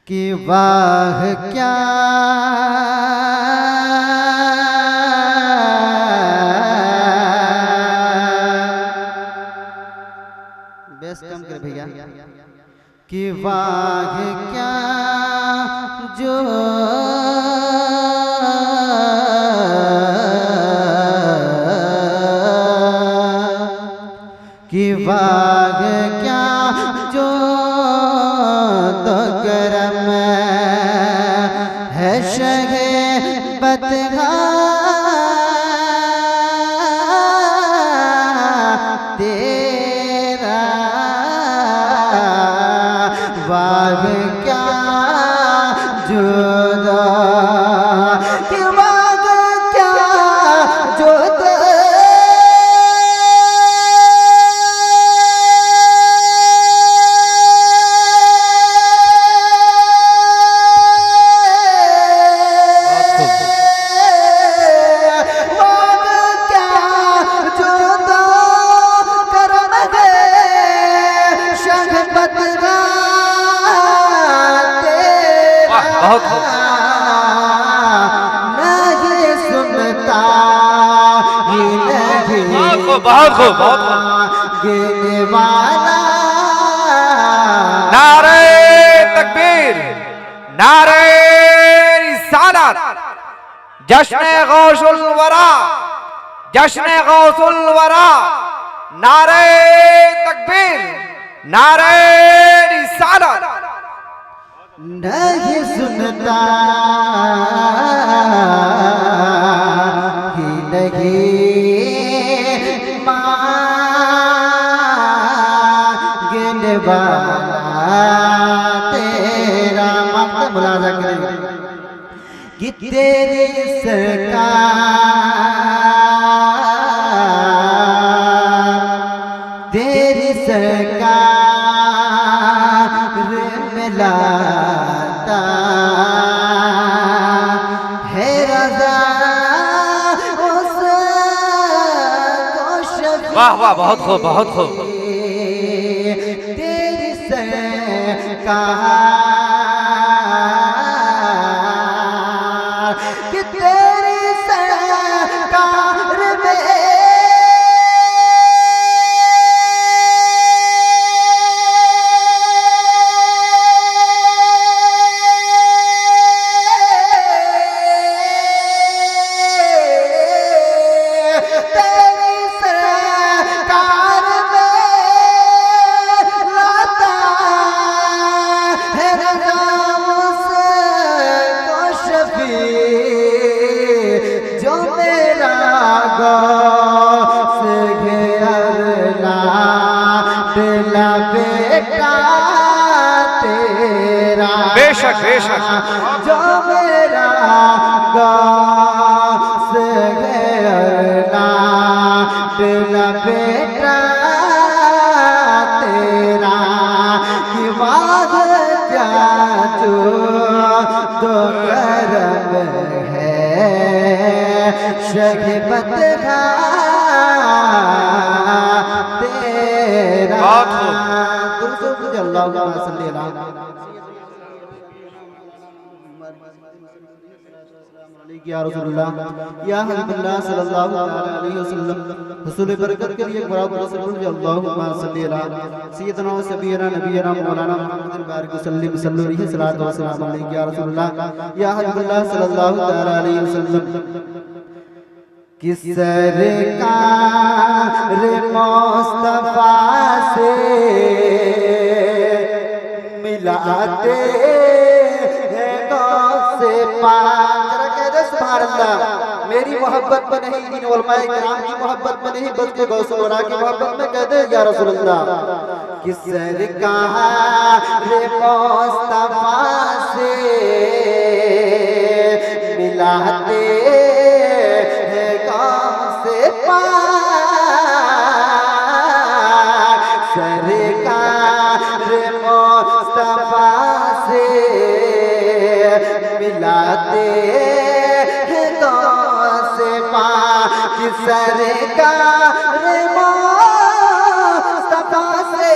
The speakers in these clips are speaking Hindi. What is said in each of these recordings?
कि वाह क्या बेस कम कर भैया कि वाह क्या जो कि वाह क्या जो तो करम है शगे बतगा तेरा वाह क्या जुदा कि वाह क्या जुदा नहीं सुनता ही नहीं गिने वाला नारे तकबीर, नारे रिसालत, जश्न गौसुल वरा, जश्न गौसुल वरा, नारे तकबीर, नारे रिसालत। नहीं सुनता ही नहीं मांगने वाला तेरा मक्त मुलाजा करें कि तेरी सरकार तेरी सरकार मिला वाह वाह, बहुत खूब, बहुत खूब। तेरी सरकार कि तेरी सरकार में जो मेरा गौस घेरना दिला बेटा तेरा बेशक बेशक, जो मेरा गौस घेरना दिला बेटा तेरा कि वाह क्या जो तो करम है शगबत तेरा अल्लाहुम्मा सल्ली अला या रसूलुल्लाह या हबीबल्लाह सल्लल्लाहु अलैहि वसल्लम हुसूल बरकत के लिए अल्लाहुम्मा सल्ली अला सय्यदना व सबियना नबियना मौलाना मुहम्मद बारिक वसल्लम सल्लल्लाहु अलैहि वसल्लम या रसूलुल्लाह या हबीबल्लाह सल्लल्लाहु अलैहि वसल्लम किस सरकार मुस्तफा से मिलाते हैं गौसे पाक। सुभान अल्लाह, मेरी मोहब्बत में नहीं, इन उलमाए किराम की मोहब्बत में नहीं, बल्कि गौसे वरा की मोहब्बत में कहते हैं या रसूलुल्लाह किस सरकार मुस्तफा से मिलाते हैं गौसे पाक। सरकार मुस्तफा से मिलाते हैं गौसे पाक कि सरकार मुस्तफा से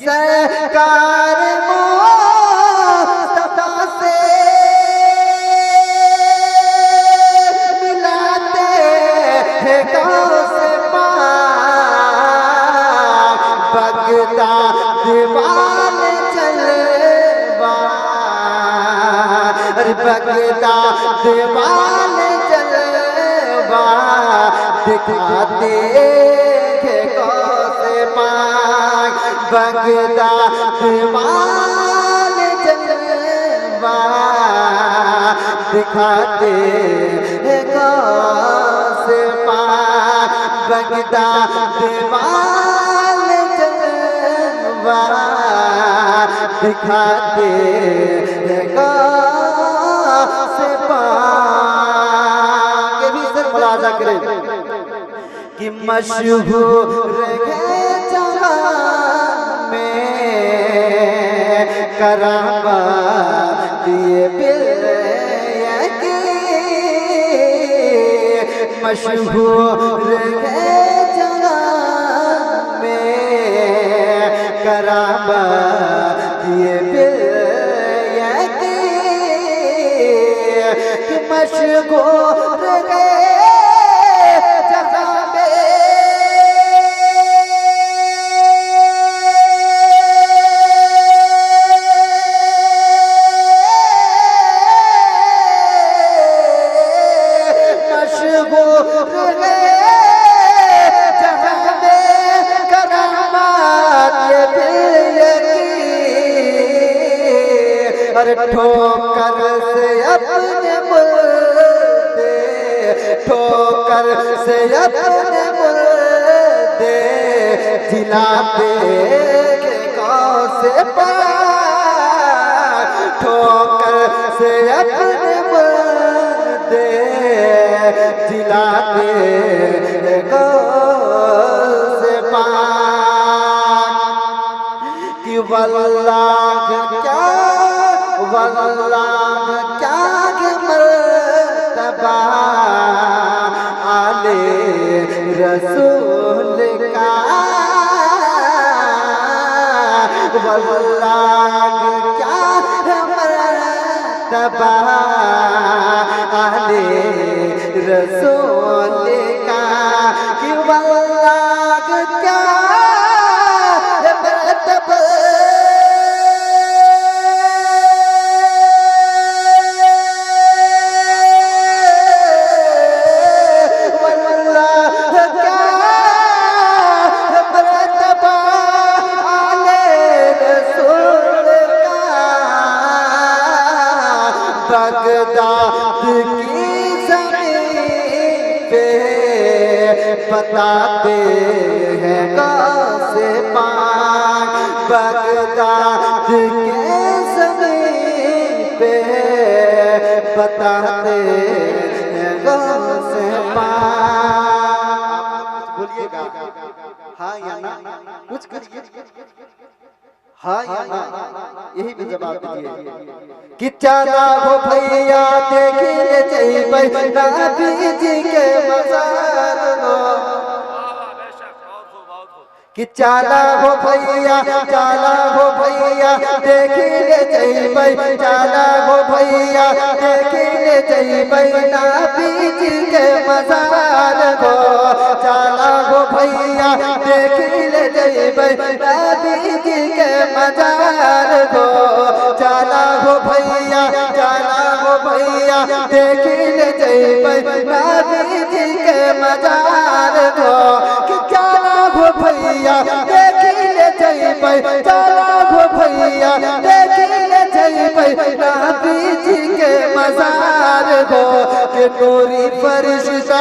सरकार मुस्तफा से मिलाते हैं गौस पाक बगदाद वाले जलवा बगदाद वाले जलवा दिखाते हैं गौस पाक बगदाद वाले जलवा दिखाते हैं गौस पाक बगदाद वाले जलवा दिखाते हैं गौस पाक। ये भी सर मुलाजा करें कि मशहूर है जहां में करामत ये मशहूर है जहां में करामत ये कि मशहूर है जहां में ठोकर से अपने मुर्दे ठोकर से अपने मुर्दे जिलाते गौस पाक ठोकर से अपने मुर्दे जिलाते गौस पाक कि वल्लाह क्या वल्लाह क्या मर्तबा आले रसूल का वल्लाह क्या मर्तबा आले रसूल का कि वल्लाह क्या मर्तबा बगदाद की ज़मीन पे बताते हैं गौस पाक बगदाद के ज़मीन पे बताते हैं गौस पाक। बोलिएगा हाँ या ना कुछ करिए हाँ या ना यही भी जवाब दीजिए कि चला हो भैया देखिए जैबे नबी जी के मज़ार हो कि चला हो भैया देखिए जैबे चला हो भैया देखिए जैबे नबी जी के मज़ार हो चला हो भैया देखिए जैबे नबी जी के मज़ार हो चला हो भैया देखिए जैबे नबी जी के मज़ार हो कि चला हो भैया देखिए जैबे चला हो भैया देखिए जैबे नबी जी के मज़ार हो कि नूरी फरिश्ता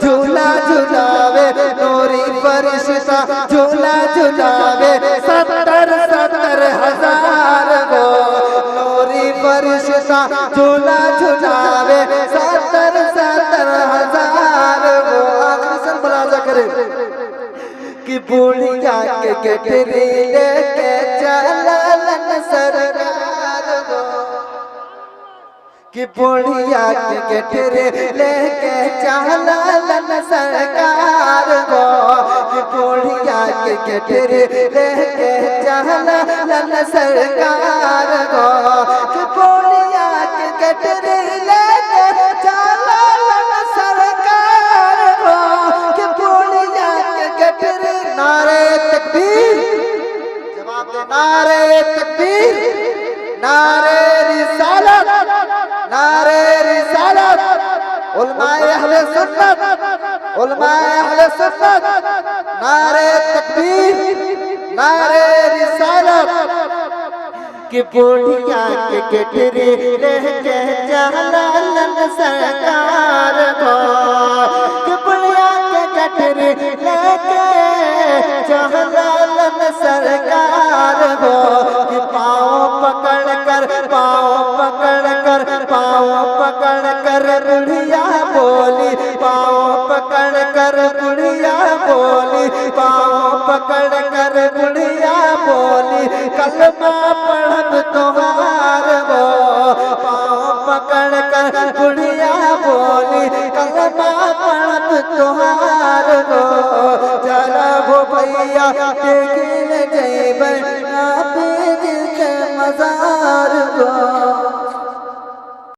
झूला झुलावे नूरी फरिश्ता झूला झुलावे 70,000 गो नूरी फरिश्ता झूला झुलावे 70,000 गो। आखिर मुलाजा करे कि बुढ़िया के गठरी लेके चलन सरकार गो कि बुढ़िया के गठरे लेके चलन सरकार गो, कि बुढ़िया के गठरे लेके चलन सरकार गो, कि बुढ़िया के गठरे लेके चलन सरकार गो, कि बुढ़िया के गठरे। नारे तकबीर, जवाब दे नारे तकबीर, नारे रिसालत, नारे रिसालत, उलमाए अहले सुन्नत, उलमाए अहले सुन्नत, नारे तकबीर, नारे रिसालत। कि बुढ़िया के गठरे लेके चलन सरकार गो, कि बुढ़िया के गठरे लेके चलन सरकार गो, कि पाँव पकड़ कर बुढ़िया बोली, पाँव पकड़ कर बुढ़िया बोली, पाँव पकड़ कर बुढ़िया बोली, कलमा पढ़ब तोहार गो, पाँव पकड़ कर बुढ़िया बोली, कलमा पढ़ब तोहार गो। चला हो भैया देखिन जैबै नापी के मजार गो।